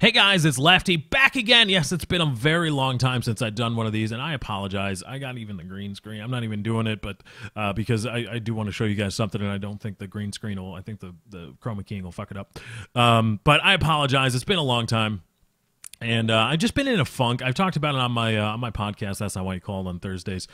Hey guys, it's Lefty back again. Yes, it's been a very long time since I've done one of these, and I apologize. I got even the green screen. I'm not even doing it, but because I do want to show you guys something, and I don't think the green screen will. I think the chroma keying will fuck it up. But I apologize. It's been a long time. And I've just been in a funk. I've talked about it on my podcast. That's not why you call it on Thursdays.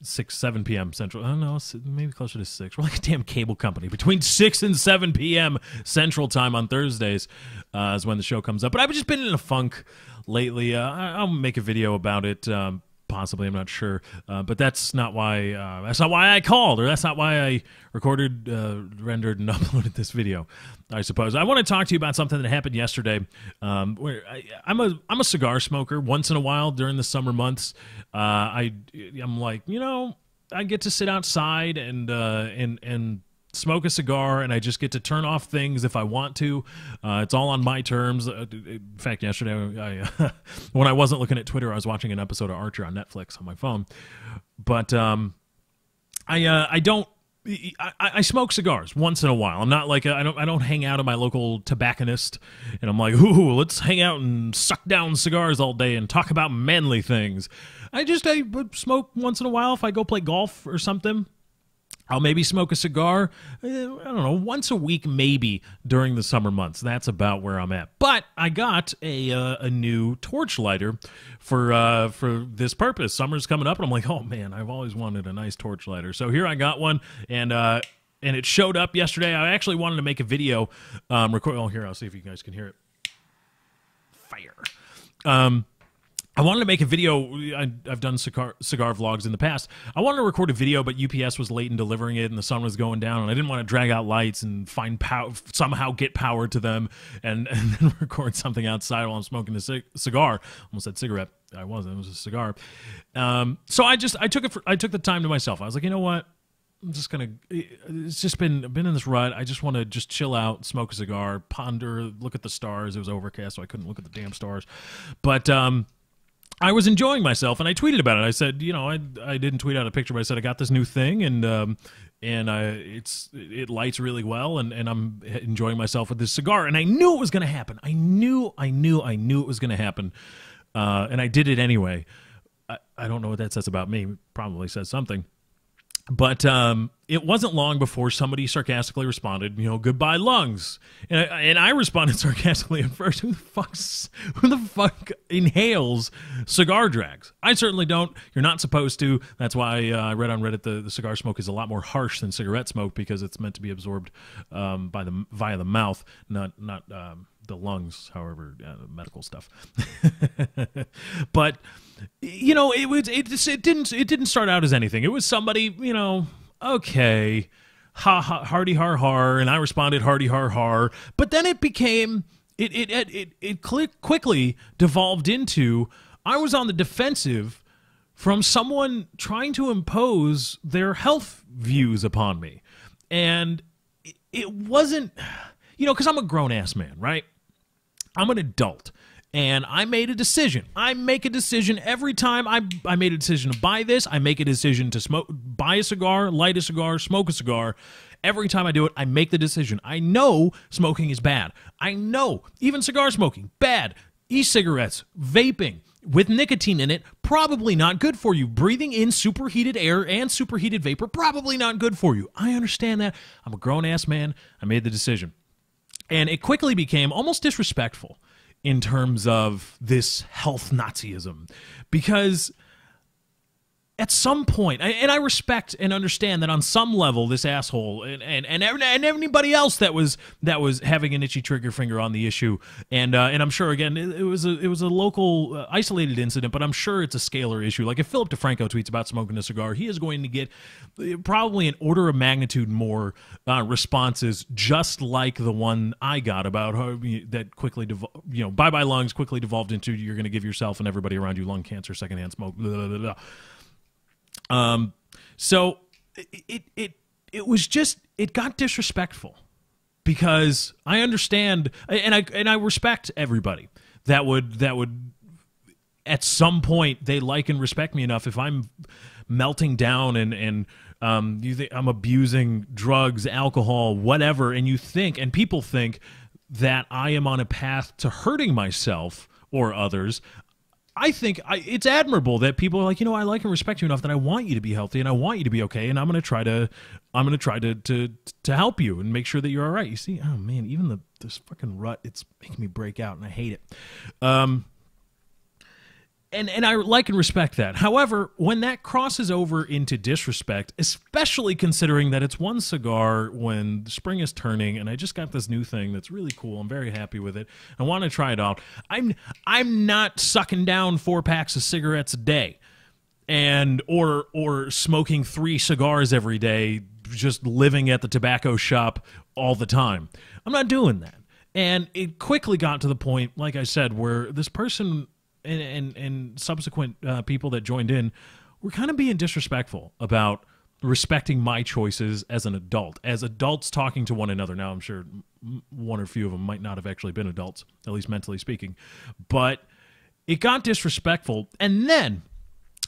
7 p.m. Central. I don't know, maybe closer to 6. We're like a damn cable company. Between 6 and 7 p.m. Central Time on Thursdays is when the show comes up. But I've just been in a funk lately. I'll make a video about it. Possibly, I'm not sure, but that's not why I called, or that's not why I recorded, rendered, and uploaded this video. I suppose I want to talk to you about something that happened yesterday. Where I'm a cigar smoker. Once in a while during the summer months, I'm like, I get to sit outside and smoke a cigar, and I just get to turn off things if I want to. It's all on my terms. In fact, yesterday, when I wasn't looking at Twitter, I was watching an episode of Archer on Netflix on my phone. But I smoke cigars once in a while. I'm not like I don't hang out at my local tobacconist, and I'm like, ooh, let's hang out and suck down cigars all day and talk about manly things. I smoke once in a while if I go play golf or something. I'll maybe smoke a cigar, I don't know, once a week maybe during the summer months. That's about where I'm at. But I got a new torch lighter for this purpose. Summer's coming up, and I'm like, oh man, I've always wanted a nice torch lighter. So here I got one, and it showed up yesterday. I actually wanted to make a video. Here, I'll see if you guys can hear it. Fire. I wanted to make a video. I've done cigar vlogs in the past. I wanted to record a video, but UPS was late in delivering it, and the sun was going down, and I didn't want to drag out lights and somehow get power to them and then record something outside while I'm smoking a cigar. Almost said cigarette. It was a cigar. So I took the time to myself. I was like, you know what? I'm just gonna. It's just been in this rut. I just want to just chill out, smoke a cigar, ponder, look at the stars. It was overcast, so I couldn't look at the damn stars. But I was enjoying myself, and I tweeted about it. I said, I didn't tweet out a picture, but I said I got this new thing, and it lights really well, and I'm enjoying myself with this cigar. And I knew it was going to happen. I knew it was going to happen, and I did it anyway. I don't know what that says about me. It probably says something. But it wasn't long before somebody sarcastically responded, goodbye lungs. And I responded sarcastically at first, who the fuck inhales cigar drags? I certainly don't. You're not supposed to. That's why I read on Reddit the cigar smoke is a lot more harsh than cigarette smoke because it's meant to be absorbed via the mouth, not the lungs, however, medical stuff. But it didn't start out as anything. It was somebody, okay, ha ha, hardy har har, and I responded hardy har har. But then it became it quickly devolved into I was on the defensive from someone trying to impose their health views upon me, and it wasn't, because I'm a grown ass man, right? I'm an adult, and I made a decision. I make a decision every time I made a decision to buy this. I make a decision to buy a cigar, light a cigar, smoke a cigar. Every time I do it, I make the decision. I know smoking is bad. I know even cigar smoking, bad. E-cigarettes, vaping with nicotine in it, probably not good for you. Breathing in superheated air and superheated vapor, probably not good for you. I understand that. I'm a grown-ass man. I made the decision. And it quickly became almost disrespectful in terms of this health Nazism, because at some point, and I respect and understand that on some level, this asshole and anybody else that was having an itchy trigger finger on the issue, and I'm sure again it was a local isolated incident, but I'm sure it's a scalar issue. Like if Philip DeFranco tweets about smoking a cigar, he is going to get probably an order of magnitude more responses, just like the one I got about how that quickly bye bye lungs quickly devolved into you're going to give yourself and everybody around you lung cancer, secondhand smoke, blah, blah, blah, blah. So it was just, it got disrespectful because I understand and I respect everybody that would at some point they like and respect me enough if I'm melting down and you think I'm abusing drugs, alcohol, whatever, and you think, and people think that I am on a path to hurting myself or others, I think it's admirable that people are like, I like and respect you enough that I want you to be healthy and I want you to be okay, and I'm going to try to help you and make sure that you're all right. You see, oh man, even this fucking rut, it's making me break out, and I hate it. And I like and respect that. However, when that crosses over into disrespect, especially considering that it's one cigar when spring is turning, and I just got this new thing that's really cool. I'm very happy with it. I want to try it out. I'm not sucking down 4 packs of cigarettes a day, or smoking 3 cigars every day, just living at the tobacco shop all the time. I'm not doing that. And it quickly got to the point, like I said, where this person and subsequent people that joined in were kind of being disrespectful about respecting my choices as an adult, as adults talking to one another. Now, I'm sure one or few of them might not have actually been adults, at least mentally speaking, but it got disrespectful. And then,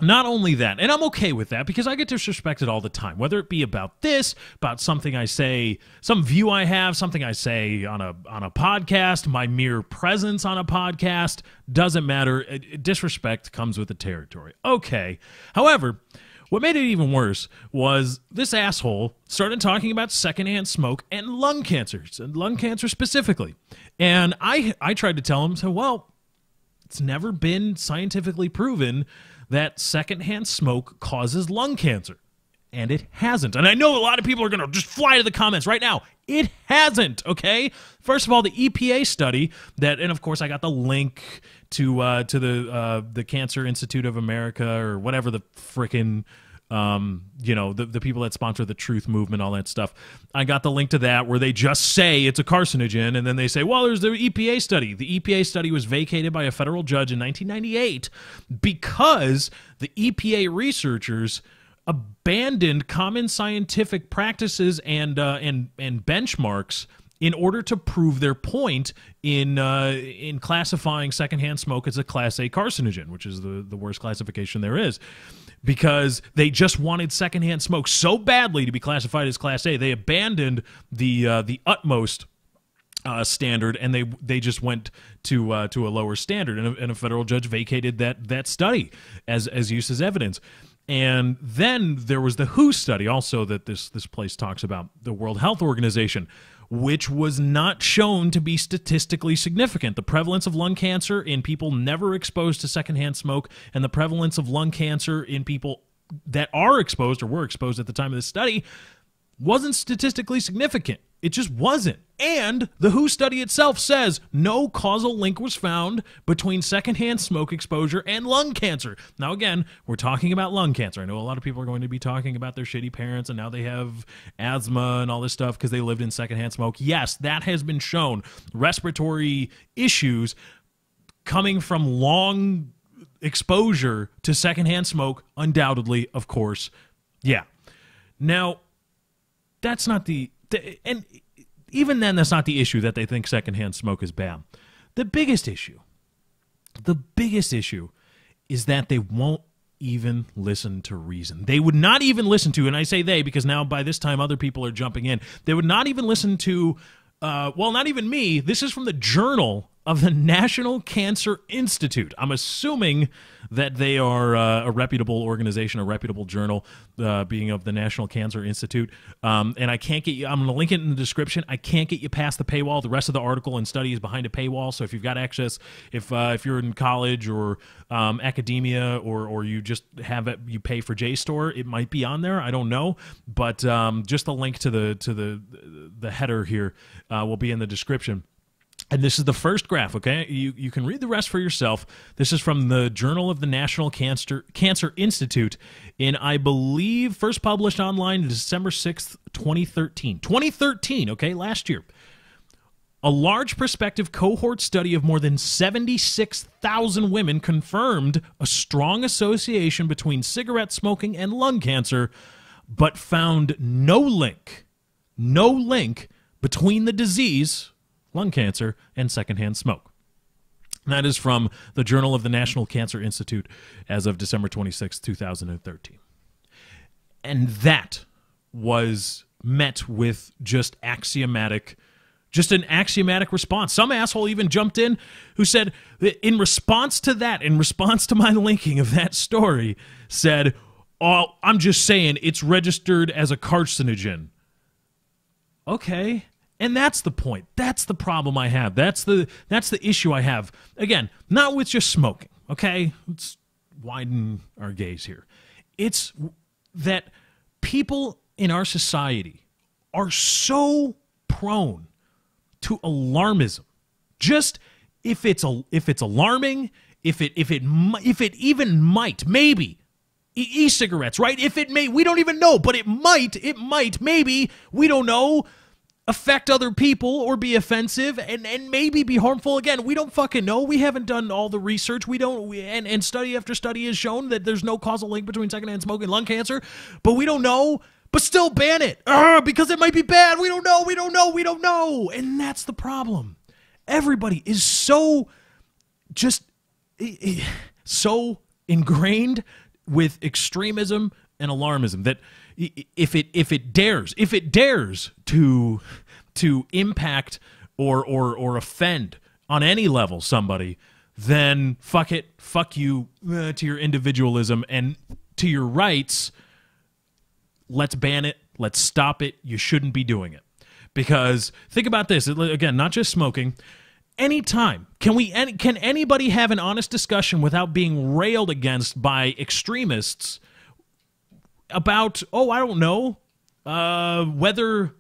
not only that, and I'm okay with that because I get disrespected all the time, whether it be about this, about something I say, some view I have, something I say on a podcast, my mere presence on a podcast, doesn't matter. Disrespect comes with the territory. Okay. However, what made it even worse was this asshole started talking about secondhand smoke and lung cancers, and lung cancer specifically. And I tried to tell him, well, it's never been scientifically proven that secondhand smoke causes lung cancer. And it hasn't. And I know a lot of people are going to just fly to the comments right now. It hasn't, okay? First of all, the EPA study that, and of course I got the link to the Cancer Institute of America, or whatever the frickin', the people that sponsor the Truth Movement, all that stuff. I got the link to that where they just say it's a carcinogen, and then they say, well, there's the EPA study. The EPA study was vacated by a federal judge in 1998 because the EPA researchers abandoned common scientific practices and benchmarks in order to prove their point in classifying secondhand smoke as a Class A carcinogen, which is the worst classification there is. Because they just wanted secondhand smoke so badly to be classified as Class A, they abandoned the utmost standard, and they just went to a lower standard, and a federal judge vacated that study as used as evidence. And then there was the WHO study also that this place talks about, the World Health Organization, which was not shown to be statistically significant. The prevalence of lung cancer in people never exposed to secondhand smoke, and the prevalence of lung cancer in people that are exposed or were exposed at the time of the study wasn't statistically significant. It just wasn't. And the WHO study itself says no causal link was found between secondhand smoke exposure and lung cancer. Now, again, we're talking about lung cancer. I know a lot of people are going to be talking about their shitty parents and now they have asthma and all this stuff because they lived in secondhand smoke. Yes, that has been shown. Respiratory issues coming from long exposure to secondhand smoke, undoubtedly, of course. Yeah. Now, that's not and even then, that's not the issue that they think secondhand smoke is bad. The biggest issue is that they won't even listen to reason. They would not even listen to, and I say they because now by this time other people are jumping in. They would not even listen to, not even me. This is from the Journal of the National Cancer Institute. I'm assuming that they are a reputable organization, a reputable journal, being of the National Cancer Institute. And I can't get you, I'm going to link it in the description. I can't get you past the paywall. The rest of the article and study is behind a paywall. So if you've got access, if you're in college or academia, or you just have it, you pay for JSTOR, it might be on there. I don't know. But just the link to the header here will be in the description. And this is the first graph, okay? You can read the rest for yourself. This is from the Journal of the National Cancer Institute in, I believe, first published online December 6th, 2013. 2013, okay, last year. A large prospective cohort study of more than 76,000 women confirmed a strong association between cigarette smoking and lung cancer, but found no link between the disease, lung cancer, and secondhand smoke. That is from the Journal of the National Cancer Institute as of December 26, 2013. And that was met with just axiomatic Just an axiomatic response. Some asshole even jumped in who said, in response to that, in response to my linking of that story, said, "Oh, I'm just saying it's registered as a carcinogen." Okay. And that's the point. That's the problem I have. That's the issue I have. Again, not with just smoking, okay? Let's widen our gaze here. It's that people in our society are so prone to alarmism. Just if it's alarming, if it even might, maybe, e-cigarettes, right? If it may, we don't even know, but it might, maybe, we don't know, affect other people or be offensive and maybe be harmful. Again, we don't fucking know. We haven't done all the research. And study after study has shown that there's no causal link between secondhand smoke and lung cancer, but we don't know. But still ban it because it might be bad. We don't know. And that's the problem. Everybody is so ingrained with extremism and alarmism that if it dares to impact or offend on any level somebody, then fuck you to your individualism and to your rights. Let's ban it. Let's stop it. You shouldn't be doing it. Because think about this, again, not just smoking. Anytime, can anybody have an honest discussion without being railed against by extremists about, I don't know, whether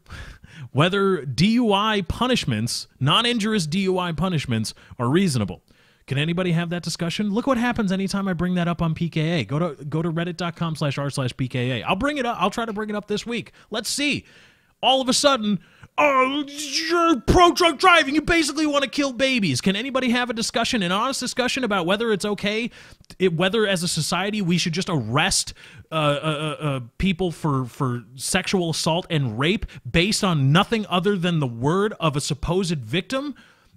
DUI punishments, non-injurious DUI punishments, are reasonable? Can anybody have that discussion? Look what happens anytime I bring that up on PKA. Go to reddit.com/r/PKA. I'll bring it up. I'll try to bring it up this week. Let's see. All of a sudden, you're pro-drug driving. You basically want to kill babies. Can anybody have a discussion, an honest discussion about whether it's okay, whether as a society we should just arrest people for sexual assault and rape based on nothing other than the word of a supposed victim?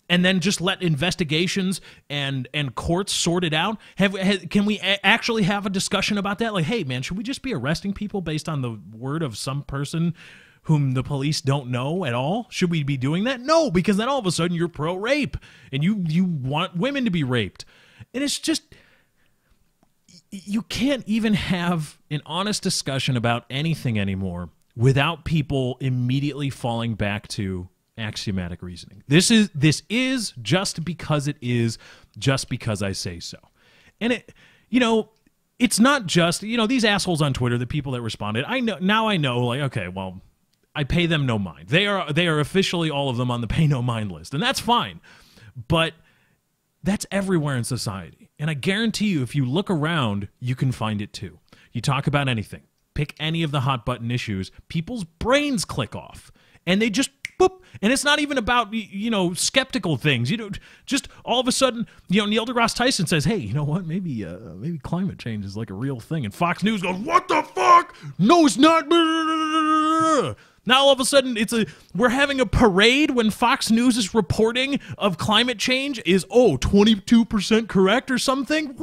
And then just let investigations and courts sort it out? Can we actually have a discussion about that? Like, hey, man, should we just be arresting people based on the word of some person whom the police don't know at all? Should we be doing that? No, because then all of a sudden you're pro-rape and you want women to be raped. And it's just, you can't even have an honest discussion about anything anymore without people immediately falling back to axiomatic reasoning. This is just because it is, just because I say so. And it's not just, these assholes on Twitter, the people that responded. I know, like, okay, well, I pay them no mind. They are officially all of them on the pay no mind list, and that's fine. But that's everywhere in society. And I guarantee you, if you look around, you can find it too. You talk about anything, pick any of the hot button issues, people's brains click off, and they just boop. And it's not even about, skeptical things. Just all of a sudden, Neil deGrasse Tyson says, hey, you know what? Maybe climate change is like a real thing. And Fox News goes, what the fuck? No, it's not. Now all of a sudden we're having a parade when Fox News' reporting of climate change is 22% correct or something.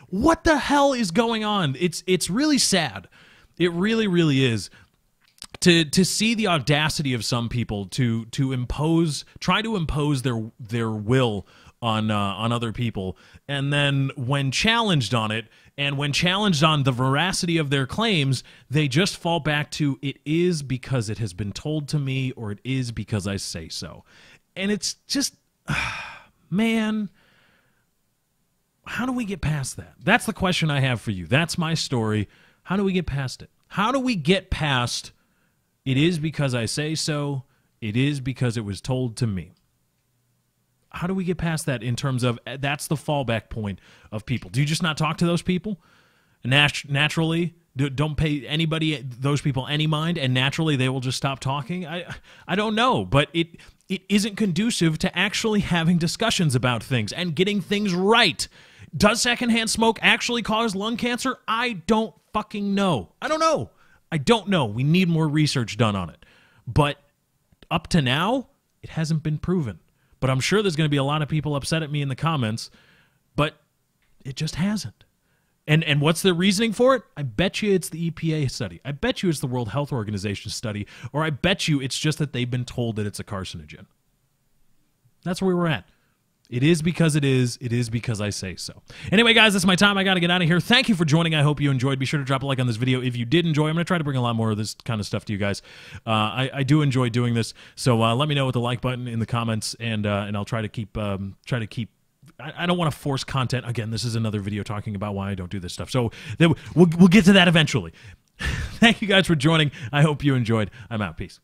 What the hell is going on? It's really sad. It really, really is. To see the audacity of some people to try to impose their will on other people, and then when challenged on it, and when challenged on the veracity of their claims, they just fall back to, it is because it has been told to me, or it is because I say so. And it's just, man, how do we get past that? That's the question I have for you. That's my story. How do we get past it? How do we get past, it is because I say so, it is because it was told to me? How do we get past that in terms of, that's the fallback point of people? Do you just not talk to those people? Naturally, don't pay those people any mind, and naturally they will just stop talking? I don't know, but it isn't conducive to actually having discussions about things and getting things right. Does secondhand smoke actually cause lung cancer? I don't fucking know. I don't know. We need more research done on it. But up to now, it hasn't been proven. But I'm sure there's going to be a lot of people upset at me in the comments, but it just hasn't. And what's the reasoning for it? I bet you it's the EPA study. I bet you it's the World Health Organization study, or I bet you it's just that they've been told that it's a carcinogen. That's where we're at. It is because it is. It is because I say so. Anyway, guys, that's my time. I got to get out of here. Thank you for joining. I hope you enjoyed. Be sure to drop a like on this video if you did enjoy. I'm going to try to bring a lot more of this kind of stuff to you guys. I do enjoy doing this, so let me know with the like button in the comments, and I'll try to keep I don't want to force content. Again, this is another video talking about why I don't do this stuff. So we'll get to that eventually. Thank you guys for joining. I hope you enjoyed. I'm out. Peace.